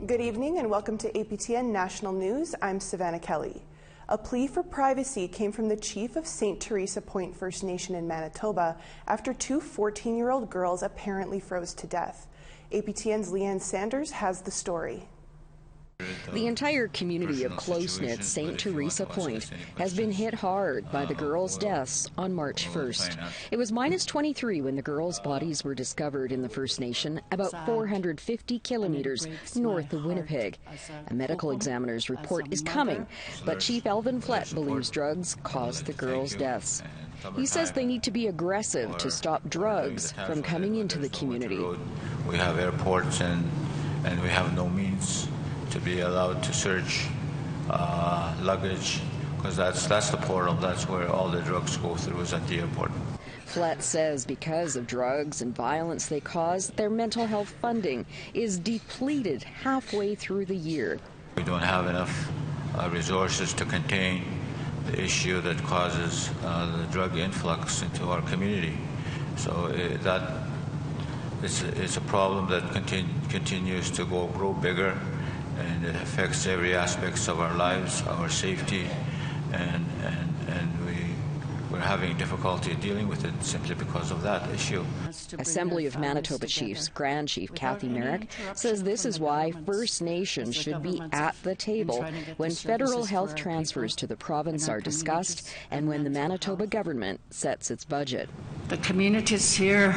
Good evening and welcome to APTN National News. I'm Savannah Kelly. A plea for privacy came from the chief of St. Theresa Point First Nation in Manitoba after two 14-year-old girls apparently froze to death. APTN's Leanne Sanders has the story. The entire community of close-knit St. Theresa Point has been hit hard by the girls' deaths on March 1st. It was -23 when the girls' bodies were discovered in the First Nation, about 450 kilometers north of Winnipeg. A medical examiner's report is coming, but Chief Alvin Flett believes drugs caused the girls' deaths. He says they need to be aggressive to stop drugs from coming into the community. We have airports and we have no means to be allowed to search luggage, because that's the portal, that's where all the drugs go through, is at the airport. Flett says because of drugs and violence they cause, their mental health funding is depleted halfway through the year. We don't have enough resources to contain the issue that causes the drug influx into our community. So it's a problem that continues to grow bigger, and it affects every aspect of our lives, our safety, and we're having difficulty dealing with it simply because of that issue. Assembly of Manitoba Chiefs Grand Chief Kathy Merrick says this is why First Nations should be at the table when federal health transfers to the province are discussed and when the Manitoba government sets its budget. The communities here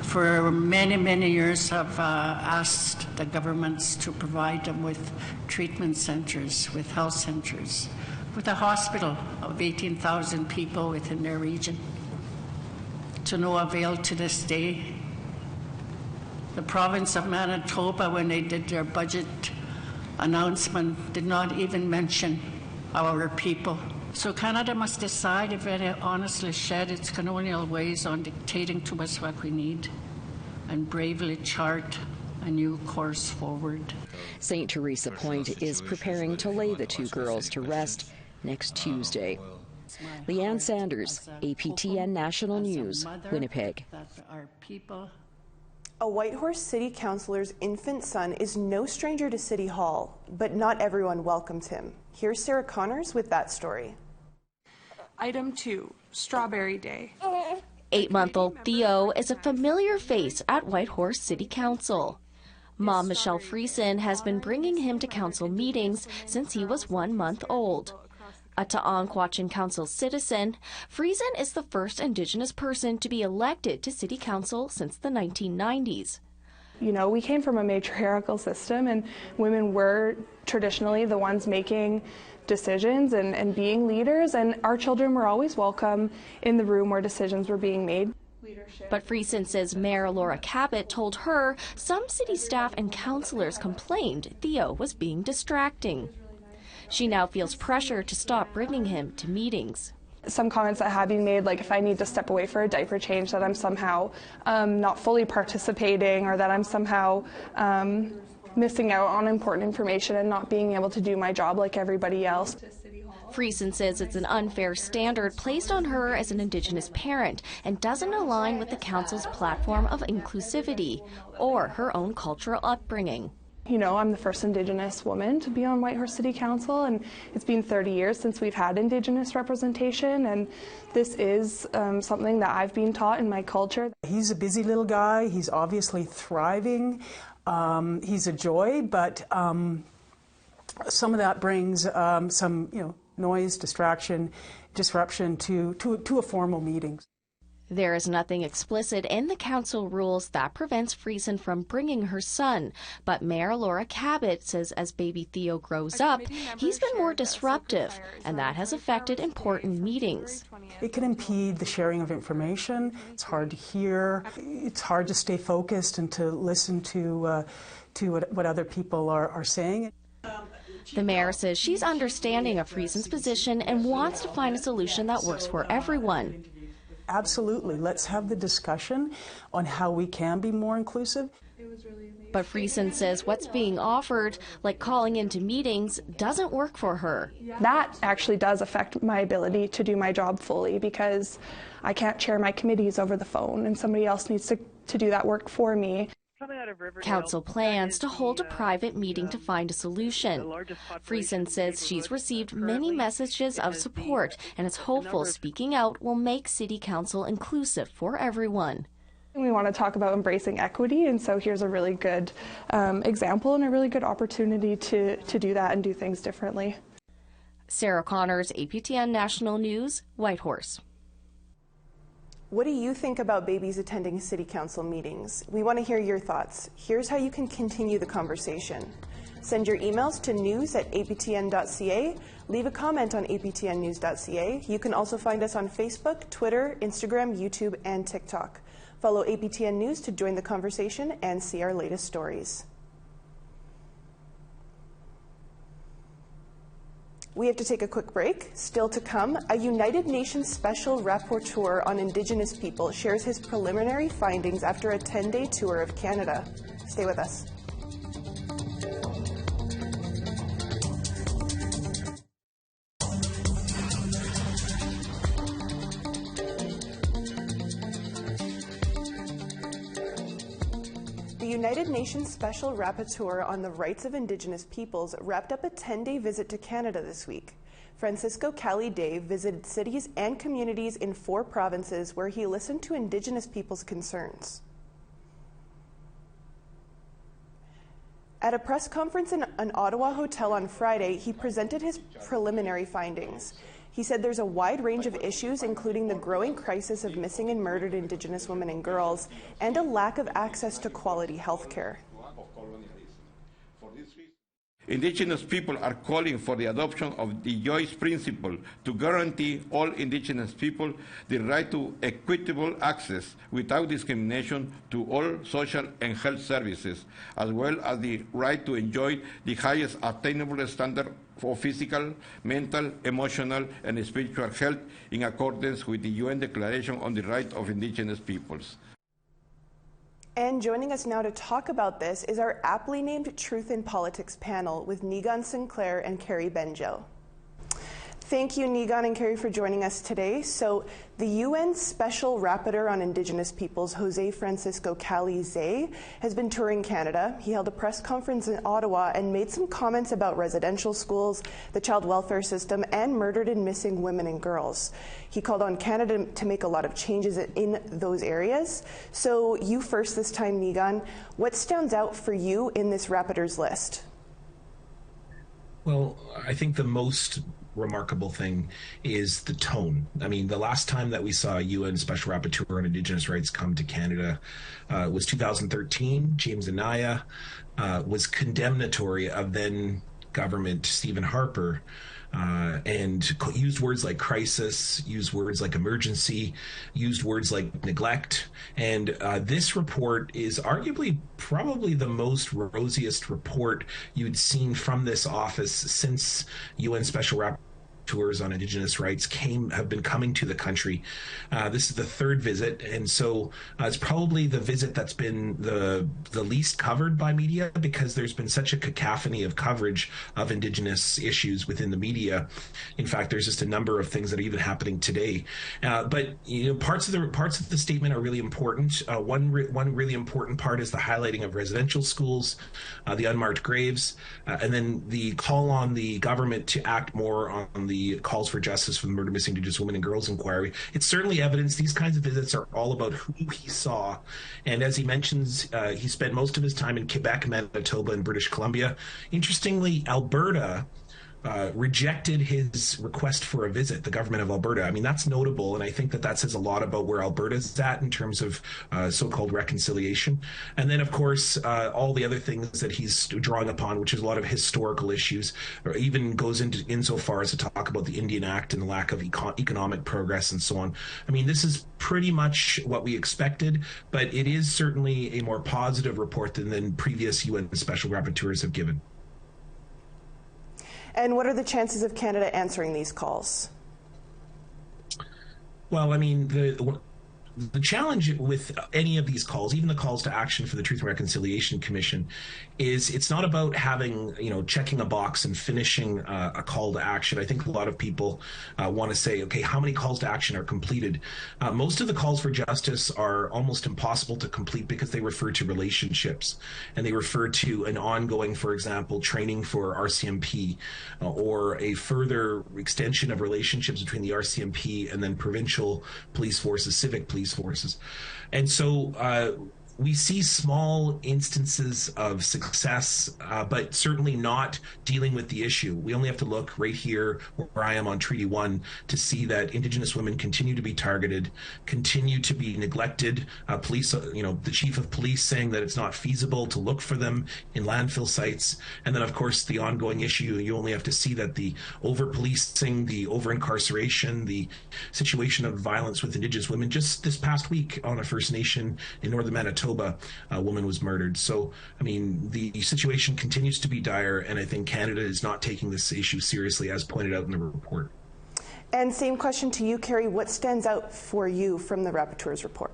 for many, many years have asked the governments to provide them with treatment centres, with health centres, with a hospital of 18,000 people within their region. To no avail to this day. The province of Manitoba, when they did their budget announcement, did not even mention our people. So Canada must decide if it honestly shed its colonial ways on dictating to us what we need and bravely chart a new course forward. St. Theresa Point is preparing to lay the two girls to rest next Tuesday. Leanne Sanders, APTN National News, Winnipeg. A Whitehorse City Councillor's infant son is no stranger to City Hall, but not everyone welcomes him. Here's Sarah Connors with that story. Item 2, Strawberry Day. 8-month-old Theo is a familiar face at Whitehorse City Council. Mom Michelle Friesen has been bringing him to council meetings since he was 1 month old. A Ta'anquachin Council citizen, Friesen is the first Indigenous person to be elected to City Council since the 1990s. You know, we came from a matriarchal system, and women were traditionally the ones making decisions and being leaders, and our children were always welcome in the room where decisions were being made. But Friesen says Mayor Laura Cabot told her some city staff and councillors complained Theo was being distracting. She now feels pressure to stop bringing him to meetings. Some comments that have been made, like if I need to step away for a diaper change, that I'm somehow not fully participating, or that I'm somehow missing out on important information and not being able to do my job like everybody else. Friesen says it's an unfair standard placed on her as an Indigenous parent and doesn't align with the council's platform of inclusivity or her own cultural upbringing. You know, I'm the first Indigenous woman to be on Whitehorse City Council, and it's been 30 years since we've had Indigenous representation, and this is something that I've been taught in my culture. He's a busy little guy. He's obviously thriving. He's a joy, but some of that brings some, noise, distraction, disruption to a formal meeting. There is nothing explicit in the council rules that prevents Friesen from bringing her son, but Mayor Laura Cabot says as baby Theo grows up, he's been more disruptive, and that has affected important meetings. It can impede the sharing of information. It's hard to hear. It's hard to stay focused and to listen to what other people are saying. The mayor says she's understanding of Friesen's position and wants to find a solution that works for everyone. Absolutely. Let's have the discussion on how we can be more inclusive. But Friesen says what's being offered, like calling into meetings, doesn't work for her. That actually does affect my ability to do my job fully, because I can't chair my committees over the phone and somebody else needs to do that work for me. Council plans to hold a private meeting to find a solution. Friesen says she's received many messages of support and is hopeful speaking out will make City Council inclusive for everyone. We want to talk about embracing equity, and so here's a really good example and a really good opportunity to do that and do things differently. Sarah Connors, APTN National News, Whitehorse. What do you think about babies attending City Council meetings? We want to hear your thoughts. Here's how you can continue the conversation. Send your emails to news@aptn.ca. Leave a comment on aptnnews.ca. You can also find us on Facebook, Twitter, Instagram, YouTube, and TikTok. Follow APTN News to join the conversation and see our latest stories. We have to take a quick break. Still to come, a United Nations Special Rapporteur on Indigenous People shares his preliminary findings after a 10-day tour of Canada. Stay with us. The United Nations Special Rapporteur on the Rights of Indigenous Peoples wrapped up a 10-day visit to Canada this week. Francisco Cali-Day visited cities and communities in 4 provinces where he listened to Indigenous people's concerns. At a press conference in an Ottawa hotel on Friday, he presented his preliminary findings. He said there's a wide range of issues, including the growing crisis of missing and murdered Indigenous women and girls, and a lack of access to quality health care. Indigenous people are calling for the adoption of the Joyce Principle to guarantee all Indigenous people the right to equitable access without discrimination to all social and health services, as well as the right to enjoy the highest attainable standard for physical, mental, emotional, and spiritual health in accordance with the UN Declaration on the Rights of Indigenous Peoples. And joining us now to talk about this is our aptly named Truth in Politics panel with Niigaan Sinclair and Carrie Benjo. Thank you, Niigaan and Carrie, for joining us today. So the UN Special Rapporteur on Indigenous Peoples, Jose Francisco Cali-Day, has been touring Canada. He held a press conference in Ottawa and made some comments about residential schools, the child welfare system, and murdered and missing women and girls. He called on Canada to make a lot of changes in those areas. So you first this time, Niigaan. What stands out for you in this rapporteur's list? Well, I think the most remarkable thing is the tone. I mean, the last time that we saw a UN Special Rapporteur on Indigenous Rights come to Canada was 2013. James Anaya was condemnatory of then government Stephen Harper and used words like crisis, used words like emergency, used words like neglect. And this report is arguably probably the most rosiest report you'd seen from this office since UN Special Rapporteurs on Indigenous rights have been coming to the country. This is the 3rd visit, and so it's probably the visit that's been the least covered by media, because there's been such a cacophony of coverage of Indigenous issues within the media. In fact, there's just a number of things that are even happening today. But parts of the statement are really important. One really important part is the highlighting of residential schools, the unmarked graves, and then the call on the government to act more on the calls for justice for the murder missing Indigenous women and girls inquiry. It's certainly evidence. These kinds of visits are all about who he saw. And as he mentions, he spent most of his time in Quebec, Manitoba, and British Columbia. Interestingly, Alberta rejected his request for a visit, the government of Alberta. I mean, that's notable, and I think that says a lot about where Alberta's at in terms of so-called reconciliation. And then, of course, all the other things that he's drawing upon, which is a lot of historical issues, or even goes insofar as to talk about the Indian Act and the lack of economic progress and so on. I mean, this is pretty much what we expected, but it is certainly a more positive report than previous UN Special Rapporteurs have given. And what are the chances of Canada answering these calls? Well, I mean, the challenge with any of these calls, even the calls to action for the Truth and Reconciliation Commission, is it's not about having, checking a box and finishing a call to action. I think a lot of people want to say, okay, how many calls to action are completed? Most of the calls for justice are almost impossible to complete because they refer to relationships, and they refer to an ongoing, for example, training for RCMP or a further extension of relationships between the RCMP and then provincial police forces, civic police forces. And so we see small instances of success, but certainly not dealing with the issue. We only have to look right here where I am on Treaty 1 to see that Indigenous women continue to be targeted, continue to be neglected. Police, the chief of police saying that it's not feasible to look for them in landfill sites. And then, of course, the ongoing issue, you only have to see that the over-policing, the over-incarceration, the situation of violence with Indigenous women. Just this past week on a First Nation in northern Manitoba, a woman was murdered. So, the situation continues to be dire, and I think Canada is not taking this issue seriously, as pointed out in the report. And same question to you, Carrie. What stands out for you from the rapporteur's report?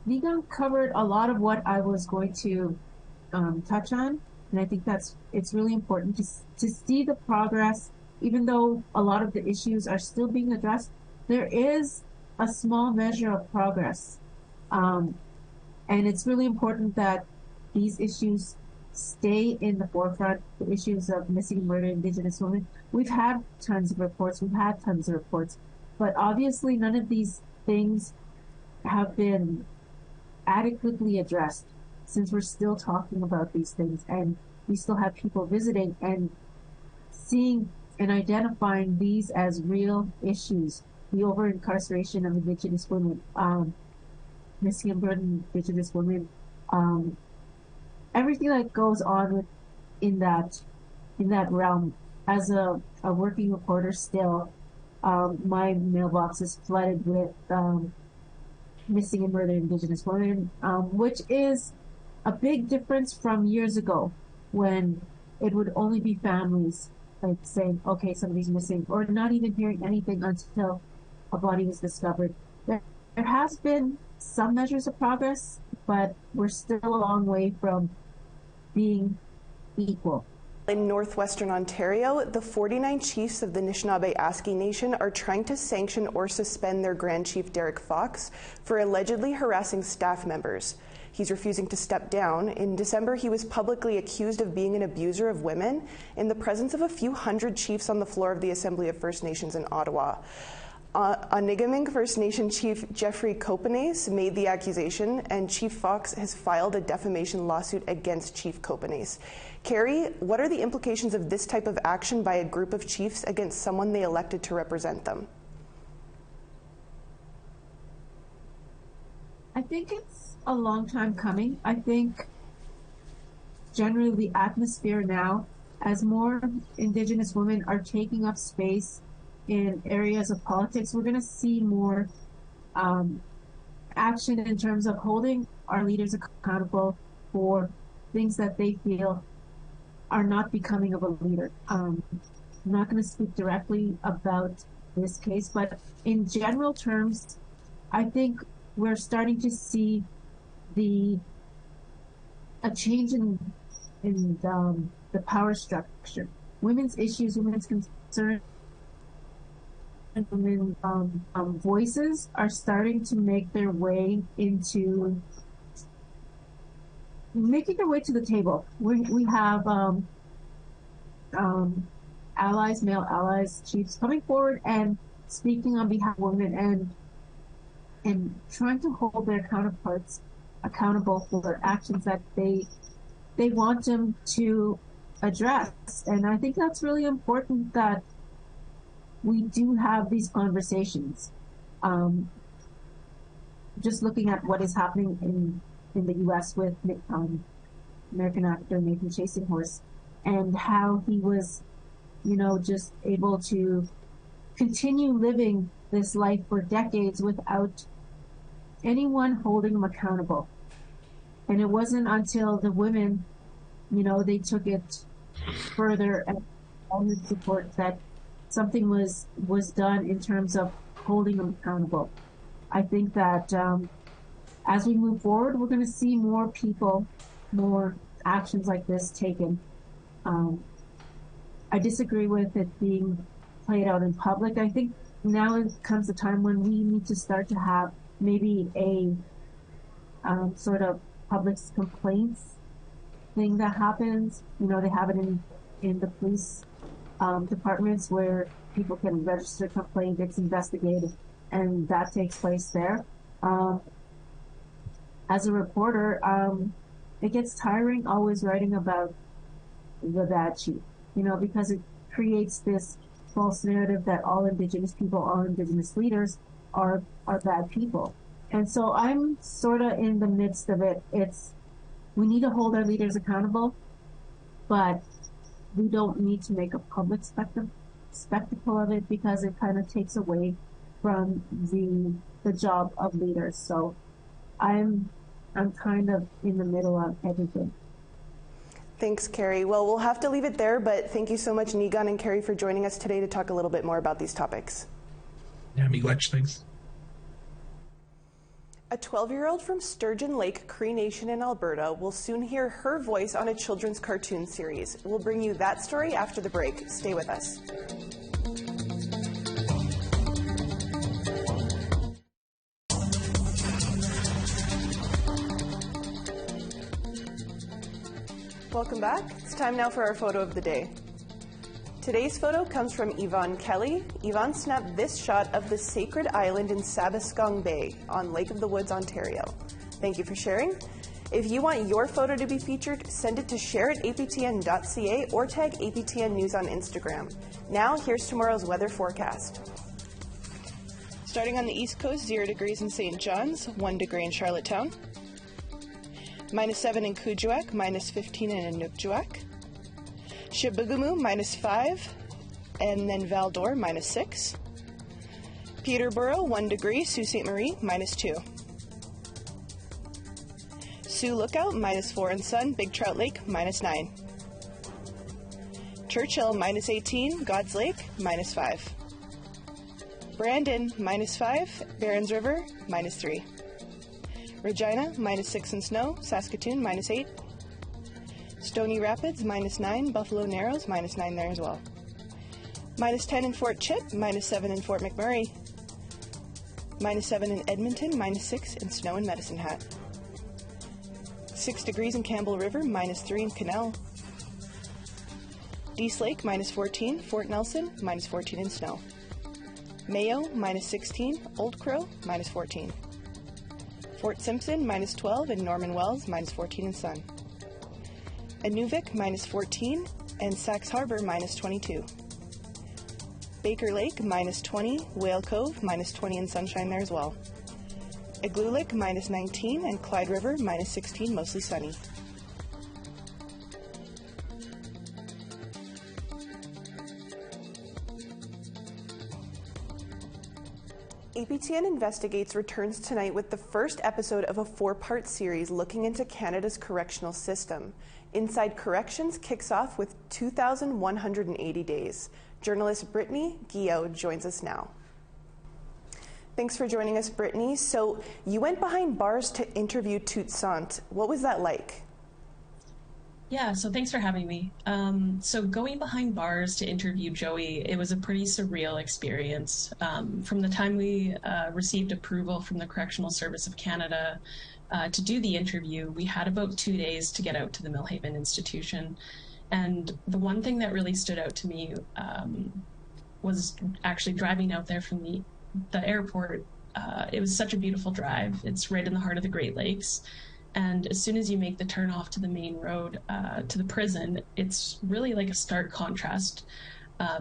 Vigan covered a lot of what I was going to touch on, and I think it's really important to see the progress. Even though a lot of the issues are still being addressed, there is a small measure of progress. And it's really important that these issues stay in the forefront, the issues of missing and murdered Indigenous women. We've had tons of reports, but obviously none of these things have been adequately addressed, since we're still talking about these things and we still have people visiting and seeing and identifying these as real issues. The over-incarceration of Indigenous women, missing and murdered Indigenous women, everything that goes on in that realm. As a working reporter still, my mailbox is flooded with missing and murdered Indigenous women, which is a big difference from years ago when it would only be families like saying, okay, somebody's missing, or not even hearing anything until a body was discovered. There has been some measures of progress, but we're still a long way from being equal. In northwestern Ontario, the 49 chiefs of the Anishinaabe-Aski Nation are trying to sanction or suspend their Grand Chief Derek Fox for allegedly harassing staff members. He's refusing to step down. In December, he was publicly accused of being an abuser of women in the presence of a few hundred chiefs on the floor of the Assembly of First Nations in Ottawa. Onigaming First Nation Chief Jeffrey Kopanes made the accusation, and Chief Fox has filed a defamation lawsuit against Chief Kopanes. Carrie, what are the implications of this type of action by a group of chiefs against someone they elected to represent them? I think it's a long time coming. I think generally the atmosphere now, as more Indigenous women are taking up space in areas of politics, we're going to see more action in terms of holding our leaders accountable for things that they feel are not becoming of a leader. I'm not going to speak directly about this case, but in general terms, I think we're starting to see a change in the power structure. Women's issues, women's concerns, women voices are starting to make their way to the table. We have allies, male allies, chiefs coming forward and speaking on behalf of women and trying to hold their counterparts accountable for actions that they want them to address. And I think that's really important that we do have these conversations. Just looking at what is happening in the U.S. with American actor Nathan Chasing Horse, and how he was, just able to continue living this life for decades without anyone holding him accountable. And it wasn't until the women, they took it further and all the support that something was done in terms of holding them accountable. I think that as we move forward, we're going to see more people, more actions like this taken. I disagree with it being played out in public. I think now comes the time when we need to start to have maybe a sort of public complaints thing that happens. You know, they have it in the police departments where people can register a complaint, it's investigated, and that takes place there. As a reporter, it gets tiring always writing about the bad chief, you know, because it creates this false narrative that all Indigenous people, all Indigenous leaders are bad people. And so I'm sort of in the midst of it. We need to hold our leaders accountable, but we don't need to make a public spectacle of it, because it kind of takes away from the job of leaders. So I'm kind of in the middle of everything. Thanks, Carrie. Well, we'll have to leave it there, but thank you so much, Nigan and Carrie, for joining us today to talk a little bit more about these topics. Yeah, Miigwech, thanks. A 12-year-old from Sturgeon Lake Cree Nation in Alberta will soon hear her voice on a children's cartoon series. We'll bring you that story after the break. Stay with us. Welcome back. It's time now for our photo of the day. Today's photo comes from Yvonne Kelly. Yvonne snapped this shot of the sacred island in Sabaskong Bay on Lake of the Woods, Ontario. Thank you for sharing. If you want your photo to be featured, send it to share@aptn.ca or tag APTN News on Instagram. Now, here's tomorrow's weather forecast. Starting on the East Coast, 0 degrees in St. John's, 1 degree in Charlottetown, -7 in Kuujjuaq, -15 in Inukjuaq, Chibougamau, -5, and then Val-d'Or, -6. Peterborough, 1 degree, Sault Ste. Marie, -2. Sioux Lookout, -4 in Sun, Big Trout Lake, -9. Churchill, -18, God's Lake, -5. Brandon, -5, Barons River, -3. Regina, -6 in snow, Saskatoon, -8. Stony Rapids, -9, Buffalo Narrows, -9 there as well. -10 in Fort Chip, -7 in Fort McMurray, -7 in Edmonton, -6 in snow in Medicine Hat. 6 degrees in Campbell River, -3 in Canal. Dease Lake, -14, Fort Nelson, -14 in snow. Mayo, -16, Old Crow, -14. Fort Simpson, -12, and Norman Wells, -14 in sun. Inuvik, -14, and Sax Harbor, -22. Baker Lake, -20, Whale Cove, -20 in sunshine there as well. Igloolik, -19, and Clyde River, -16, mostly sunny. APTN Investigates returns tonight with the first episode of a 4-part series looking into Canada's correctional system. Inside Corrections kicks off with 2,180 days. Journalist Brittany Guillot joins us now. Thanks for joining us, Brittany. So you went behind bars to interview Toute Sant. What was that like? Yeah, so thanks for having me. So going behind bars to interview Joey, it was a pretty surreal experience. From the time we received approval from the Correctional Service of Canada to do the interview, we had about 2 days to get out to the Millhaven Institution. And the one thing that really stood out to me was actually driving out there from the airport. It was such a beautiful drive. It's right in the heart of the Great Lakes. And as soon as you make the turn off to the main road, to the prison, it's really like a stark contrast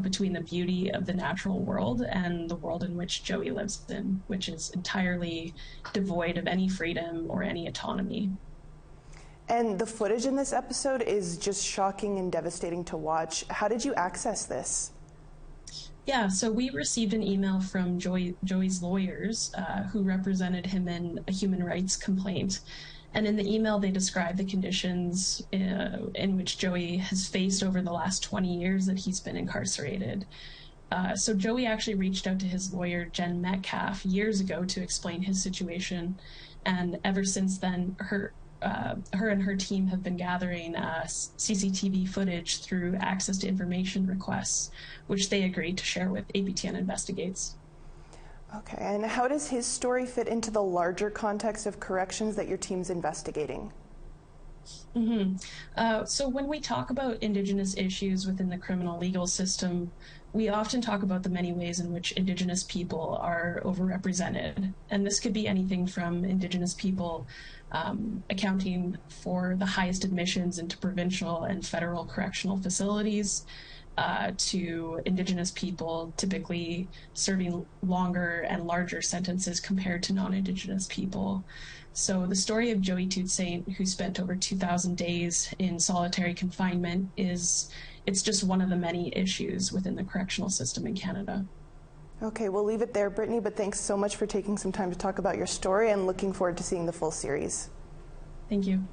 between the beauty of the natural world and the world in which Joey lives in, which is entirely devoid of any freedom or any autonomy. And the footage in this episode is just shocking and devastating to watch. How did you access this? Yeah, so we received an email from Joey's lawyers who represented him in a human rights complaint. And in the email, they described the conditions in which Joey has faced over the last 20 years that he's been incarcerated. So Joey actually reached out to his lawyer, Jen Metcalf, years ago to explain his situation. And ever since then, her and her team have been gathering CCTV footage through access to information requests, which they agreed to share with APTN Investigates. Okay, and how does his story fit into the larger context of corrections that your team's investigating? So when we talk about Indigenous issues within the criminal legal system, we often talk about the many ways in which Indigenous people are overrepresented. And this could be anything from Indigenous people accounting for the highest admissions into provincial and federal correctional facilities, to Indigenous people typically serving longer and larger sentences compared to non-Indigenous people. So the story of Joey Toot Saint, who spent over 2,000 days in solitary confinement, it's just one of the many issues within the correctional system in Canada. Okay, we'll leave it there, Brittany, but thanks so much for taking some time to talk about your story, and looking forward to seeing the full series. Thank you.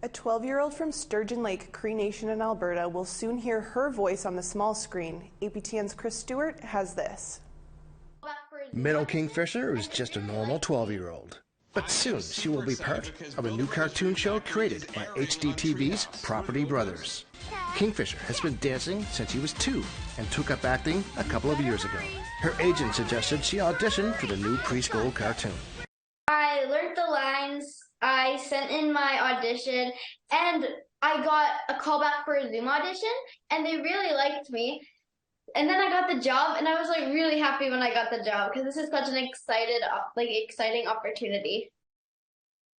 A 12-year-old from Sturgeon Lake, Cree Nation in Alberta, will soon hear her voice on the small screen. APTN's Chris Stewart has this. Meadow Kingfisher is just a normal 12-year-old. But soon she will be part of a new cartoon show created at HDTV's Property Brothers. Kingfisher has been dancing since she was 2 and took up acting a couple of years ago. Her agent suggested she audition for the new preschool cartoon. I learned the lines, I sent in my audition, and I got a call back for a Zoom audition, and they really liked me. And then I got the job, and I was like really happy when I got the job because this is such an exciting opportunity.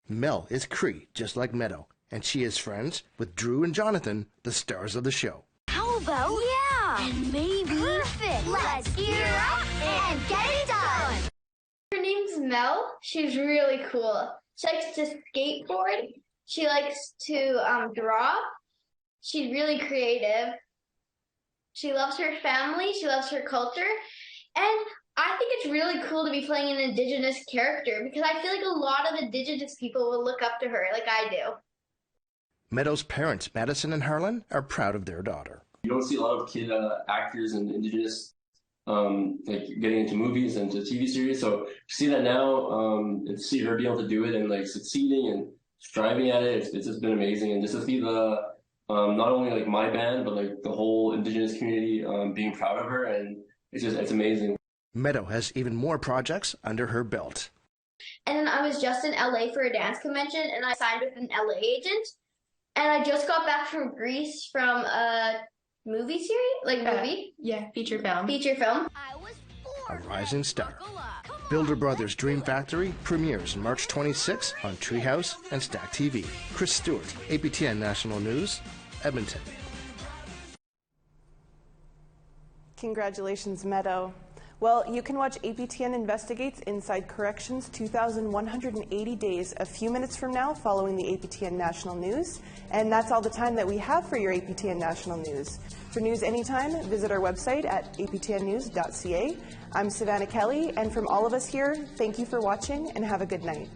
Mel is Cree, just like Meadow, and she is friends with Drew and Jonathan, the stars of the show. How about and maybe perfect? Let's gear up and get it done. Her name's Mel. She's really cool. She likes to skateboard. She likes to draw. She's really creative. She loves her family. She loves her culture. And I think it's really cool to be playing an Indigenous character because I feel like a lot of Indigenous people will look up to her like I do. Meadow's parents, Madison and Harlan, are proud of their daughter. You don't see a lot of kid actors and Indigenous like getting into movies and to TV series. So to see that now and to see her be able to do it and like succeeding and striving at it, it's just been amazing. And just to see the not only like my band, but like the whole Indigenous community being proud of her, and it's amazing. Meadow has even more projects under her belt. And then I was just in LA for a dance convention, and I signed with an LA agent. And I just got back from Greece from a movie series, feature film. Feature film. A rising star. Builder Brothers Dream Factory premieres March 26 on Treehouse and Stack TV. Chris Stewart, APTN National News, Edmonton. Congratulations, Meadow. Well, you can watch APTN Investigates Inside Corrections 2,180 Days a few minutes from now following the APTN National News. And that's all the time that we have for your APTN National News. For news anytime, visit our website at aptnnews.ca. I'm Savannah Kelly, and from all of us here, thank you for watching and have a good night.